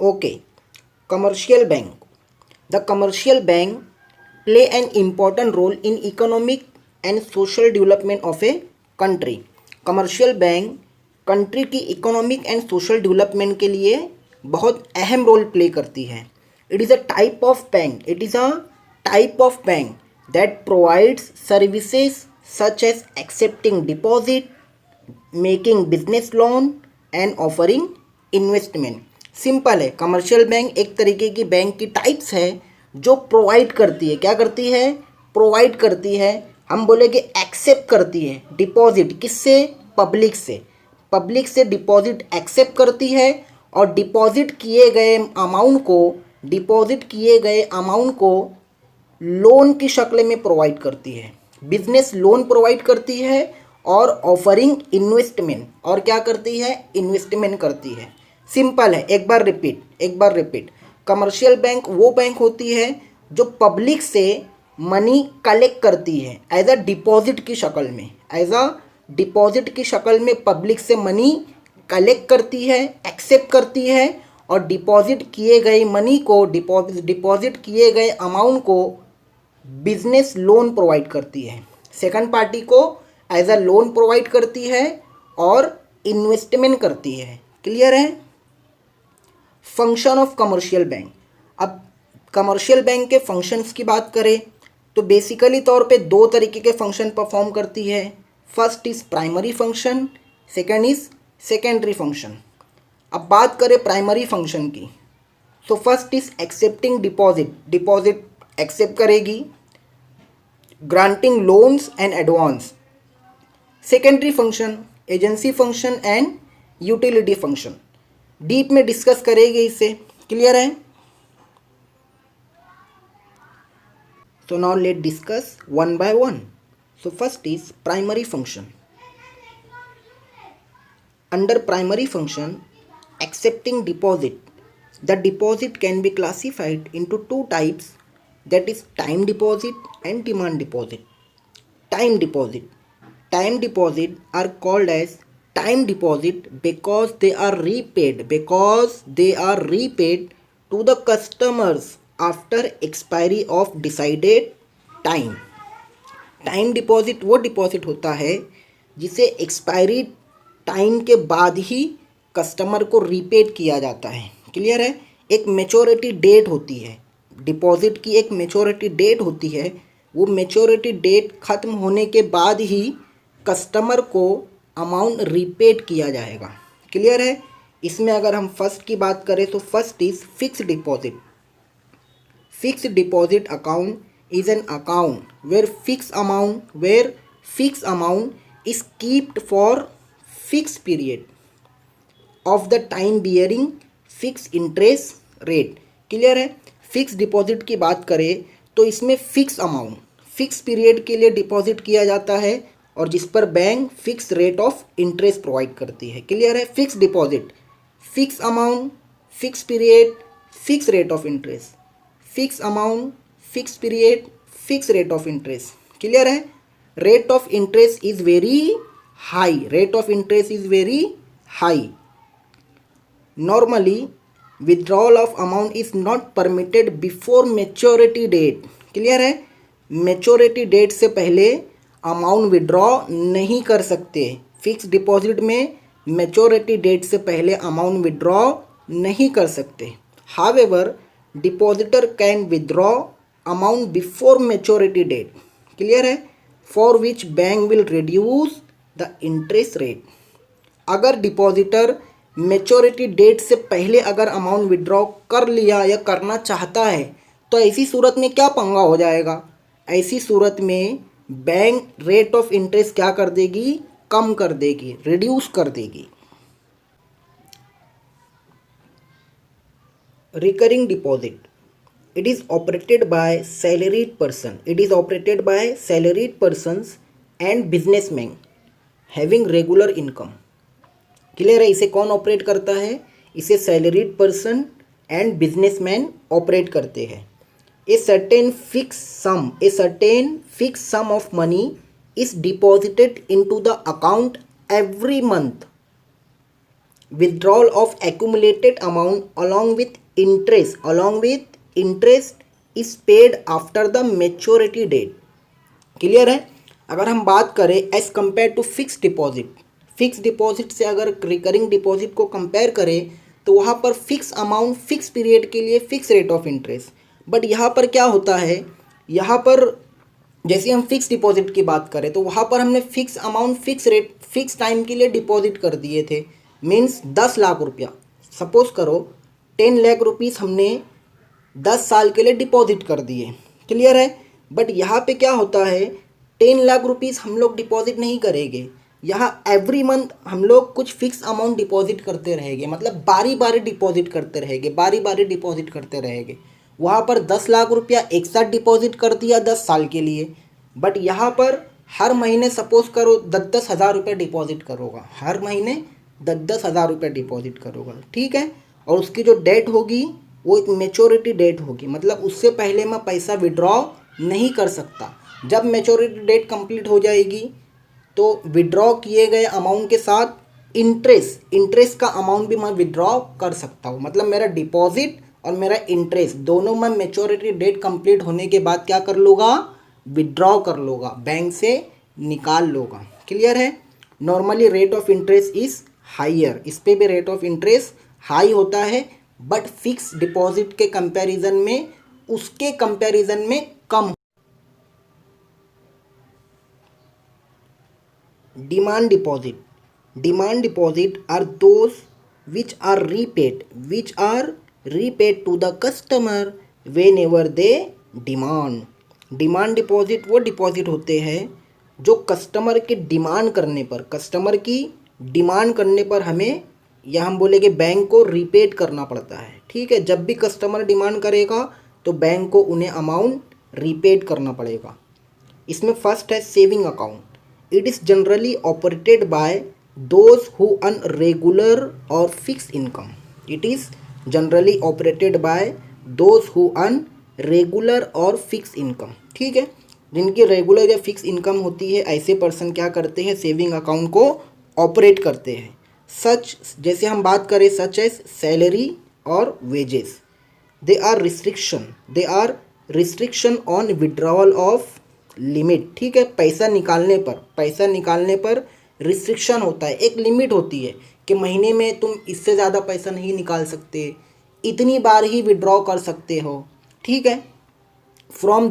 Okay, commercial bank. The commercial bank play an important role in economic and social development of a country. Commercial bank country की economic and social development के लिए बहुत अहम role play करती है. It is a type of bank that provides services such as accepting deposit, making business loan and offering investment. Simple है, commercial bank एक तरीके की बैंक की टाइप्स है जो प्रोवाइड करती है. क्या करती है? प्रोवाइड करती है. हम बोलेंगे एक्सेप्ट करती है डिपॉजिट. किससे? पब्लिक से डिपॉजिट एक्सेप्ट करती है और डिपॉजिट किए गए अमाउंट को लोन की शक्ल में प्रोवाइड करती है. बिजनेस लोन प्रोवाइड करती है और ऑफरिंग इन्वेस्टमेंट. और क्या करती है? इन्वेस्टमेंट करती है. सिंपल है. एक बार रिपीट. कमर्शियल बैंक वो बैंक होती है जो पब्लिक से मनी कलेक्ट करती है एज अ डिपॉजिट की शक्ल में पब्लिक से मनी कलेक्ट करती है, एक्सेप्ट करती है और डिपॉजिट किए गए अमाउंट को बिजनेस लोन प्रोवाइड करती है. सेकंड पार्टी को एज अ लोन प्रोवाइड करती है और इन्वेस्टमेंट करती है. क्लियर है? Function of commercial bank. अब कमर्शियल बैंक के फंक्शंस की बात करें तो बेसिकली तौर पे दो तरीके के फंक्शन परफॉर्म करती है. First is primary function, second is secondary function. अब बात करें प्राइमरी फंक्शन की तो first is accepting deposit accept करेगी, granting loans and advance. Secondary function agency function and utility function. Deep में डिस्कस करेंगे इसे. क्लियर है? So now let's discuss one by one. So first is primary function. Under primary function, accepting deposit. The deposit can be classified into two types, that is time deposit and demand deposit. Time deposit are called as time deposit because they are repaid to the customers after expiry of decided time. Time deposit वो deposit होता है जिसे expiry time के बाद ही customer को repaid किया जाता है. क्लियर है? एक मेच्योरिटी डेट होती है डिपॉजिट की, एक मेच्योरिटी डेट होती है. वो मेच्योरिटी डेट ख़त्म होने के बाद ही कस्टमर को अमाउंट रीपेड किया जाएगा. क्लियर है? इसमें अगर हम फर्स्ट की बात करें तो first is fixed deposit. Fixed deposit account is an account where fixed amount is kept for fixed period of the time bearing fixed interest rate. Clear है? फिक्स डिपॉजिट की बात करें तो इसमें फिक्स पीरियड के लिए डिपॉजिट किया जाता है और जिस पर bank fix rate of interest provide करती है. क्लियर है? Fix deposit, fix amount, fix period, fix rate of interest. Fix amount, fix period, fix rate of interest. Clear है? Rate of interest is very high. Normally withdrawal of amount is not permitted before maturity date. Clear है? Maturity date से पहले amount withdraw नहीं कर सकते. Fix deposit में maturity date से पहले अमाउंट विड्रॉ नहीं कर सकते. However depositor can withdraw amount before maturity date. Clear है? for which bank will reduce the interest rate. अगर डिपॉजिटर मेच्योरिटी डेट से पहले अगर अमाउंट विड्रॉ कर लिया या करना चाहता है तो ऐसी सूरत में क्या पंगा हो जाएगा? ऐसी सूरत में बैंक रेट ऑफ इंटरेस्ट क्या कर देगी? कम कर देगी, रिड्यूस कर देगी. Recurring deposit. It is operated by salaried persons and businessmen having regular income. Clear है? इसे कौन ऑपरेट करता है? इसे salaried person and businessman operate करते हैं. A certain fixed sum of money is deposited into the account every month withdrawal of accumulated amount along with interest is paid after the maturity date। Clear है। अगर हम बात करें as compare to fix deposit से अगर recurring deposit को compare करें तो वहाँ पर फिक्स अमाउंट फिक्स पीरियड के लिए fix rate of interest. But यहाँ पर क्या होता है, यहाँ पर जैसे हम फिक्स डिपॉजिट की बात करें तो वहाँ पर हमने fix amount fix rate fix time के लिए डिपॉजिट कर दिए थे। मीन्स 10 लाख रुपया, सपोज करो 10 लाख रुपीज़ हमने 10 साल के लिए डिपॉजिट कर दिए। क्लियर है। बट यहाँ पे क्या होता है, 10 लाख रुपीज़ हम लोग डिपॉजिट नहीं करेंगे, यहाँ एवरी मंथ हम लोग कुछ फिक्स अमाउंट डिपॉजिट करते रहेंगे, मतलब बारी बारी डिपॉजिट करते रहेंगे। वहाँ पर 10 लाख रुपया एक साथ डिपॉजिट कर दिया 10 साल के लिए। बट यहाँ पर हर महीने सपोज करो 10-10 हज़ार रुपये डिपॉजिट करोगा, हर महीने 10-10 हज़ार रुपये डिपॉजिट करोगा। ठीक है। और उसकी जो डेट होगी वो एक मेच्योरिटी डेट होगी, मतलब उससे पहले मैं पैसा विड्रॉ नहीं कर सकता। जब मेच्योरिटी डेट कंप्लीट हो जाएगी तो विड्रॉ किए गए अमाउंट के साथ इंटरेस्ट का अमाउंट भी मैं विड्रॉ कर सकता हूँ। मतलब मेरा डिपॉजिट और मेरा इंटरेस्ट दोनों मैं मेच्योरिटी डेट कंप्लीट होने के बाद क्या कर लूँगा, विड्रॉ कर लूँगा, बैंक से निकाल लूँगा। क्लियर है। Normally rate of interest is higher, इस पर भी रेट ऑफ इंटरेस्ट हाई होता है, बट फिक्स डिपॉजिट के कंपैरिजन में उसके कंपैरिजन में कम। Demand deposit are those which are repaid to the customer whenever they demand. Demand deposit वो डिपॉजिट होते हैं जो कस्टमर की डिमांड करने पर हमें, या हम बोलेंगे बैंक को रीपेड करना पड़ता है। ठीक है। जब भी कस्टमर डिमांड करेगा तो बैंक को उन्हें अमाउंट रीपेड करना पड़ेगा। इसमें फर्स्ट है saving account. It is generally operated by those who earn regular और fix income. It is generally operated by those who earn regular और फिक्स इनकम। ठीक है। जिनकी रेगुलर या फिक्स इनकम होती है ऐसे पर्सन क्या करते हैं, सेविंग अकाउंट को ऑपरेट करते हैं। सच जैसे हम बात करें सच एज सैलरी और wages, they are restriction on withdrawal of limit. ठीक है। पैसा निकालने पर रिस्ट्रिक्शन होता है, एक लिमिट होती है कि महीने में तुम इससे ज़्यादा पैसा नहीं निकाल सकते, इतनी बार ही विड्रॉ कर सकते हो। ठीक है। From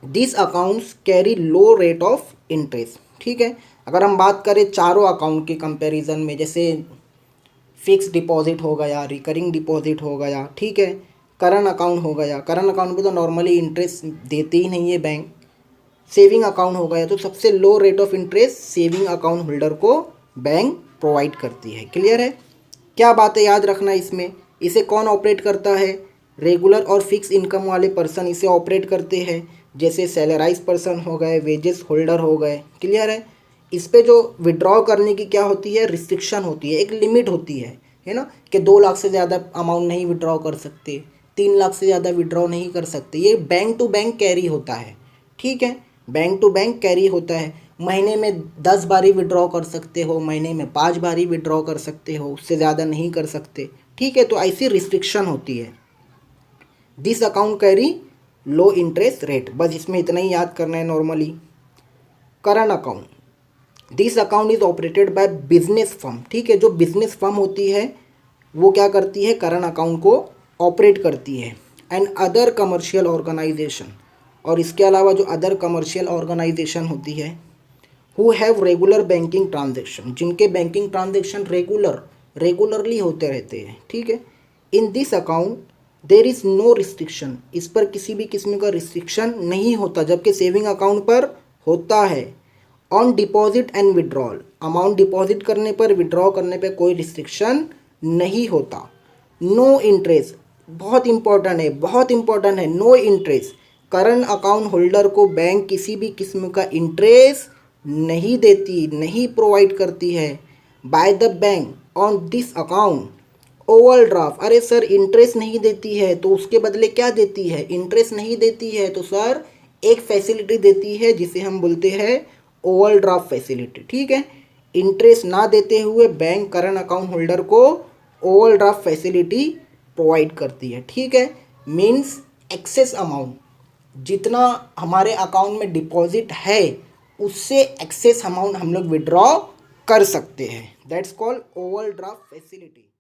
this accounts carry low rate of interest. ठीक है। अगर हम बात करें चारों अकाउंट के कंपैरिजन में, जैसे फिक्स डिपॉजिट हो गया, रिकरिंग डिपॉजिट हो गया, ठीक है, करंट अकाउंट हो गया, करंट अकाउंट पे तो नॉर्मली इंटरेस्ट देते ही नहीं है बैंक, सेविंग अकाउंट हो गया, तो सबसे low rate of interest saving account holder को बैंक प्रोवाइड करती है। क्लियर है। क्या बातें याद रखना इसमें, इसे कौन ऑपरेट करता है, रेगुलर और फिक्स इनकम वाले पर्सन इसे ऑपरेट करते हैं, जैसे सैलराइज पर्सन हो गए, वेजेस होल्डर हो गए। क्लियर है। इस पे जो विड्रॉ करने की क्या होती है, रिस्ट्रिक्शन होती है, एक लिमिट होती है ना, कि 2 लाख से ज़्यादा अमाउंट नहीं विड्रॉ कर सकते, 3 लाख से ज़्यादा विड्रॉ नहीं कर सकते। ये बैंक टू बैंक कैरी होता है। ठीक है। बैंक टू बैंक कैरी होता है। महीने में 10 बारी विड्रॉ कर सकते हो, महीने में 5 बारी विड्रॉ कर सकते हो, उससे ज़्यादा नहीं कर सकते। ठीक है। तो ऐसी रिस्ट्रिक्शन होती है। This account carry low interest rate, बस इसमें इतना ही याद करना है normally. Current account, this account is operated by business firm. ठीक है। जो बिजनेस फर्म होती है वो क्या करती है, करंट अकाउंट को ऑपरेट करती है। एंड अदर कमर्शियल ऑर्गेनाइजेशन, और इसके अलावा जो अदर कमर्शियल ऑर्गेनाइजेशन होती है, who have regular banking transaction, जिनके बैंकिंग ट्रांजेक्शन रेगुलरली होते रहते हैं। ठीक है। In this account there is no restriction, इस पर किसी भी किस्म का रिस्ट्रिक्शन नहीं होता, जबकि सेविंग अकाउंट पर होता है। On deposit and withdrawal, amount deposit करने पर विड्रॉ करने पर कोई रिस्ट्रिक्शन नहीं होता। नो इंटरेस्ट, बहुत इंपॉर्टेंट है, no interest, current account holder को बैंक किसी भी किस्म का इंटरेस्ट नहीं देती, नहीं प्रोवाइड करती है। By the bank on this account overdraft, अरे सर इंटरेस्ट नहीं देती है तो उसके बदले क्या देती है, इंटरेस्ट नहीं देती है तो सर एक फैसिलिटी देती है जिसे हम बोलते हैं ओवरड्राफ्ट फैसिलिटी। ठीक है। इंटरेस्ट ना देते हुए बैंक करंट अकाउंट होल्डर को ओवरड्राफ्ट फैसिलिटी प्रोवाइड करती है। ठीक है, मीन्स एक्सेस अमाउंट, जितना हमारे अकाउंट में डिपॉजिट है उससे एक्सेस अमाउंट हम लोग विड्रॉ कर सकते हैं। That's called overdraft facility.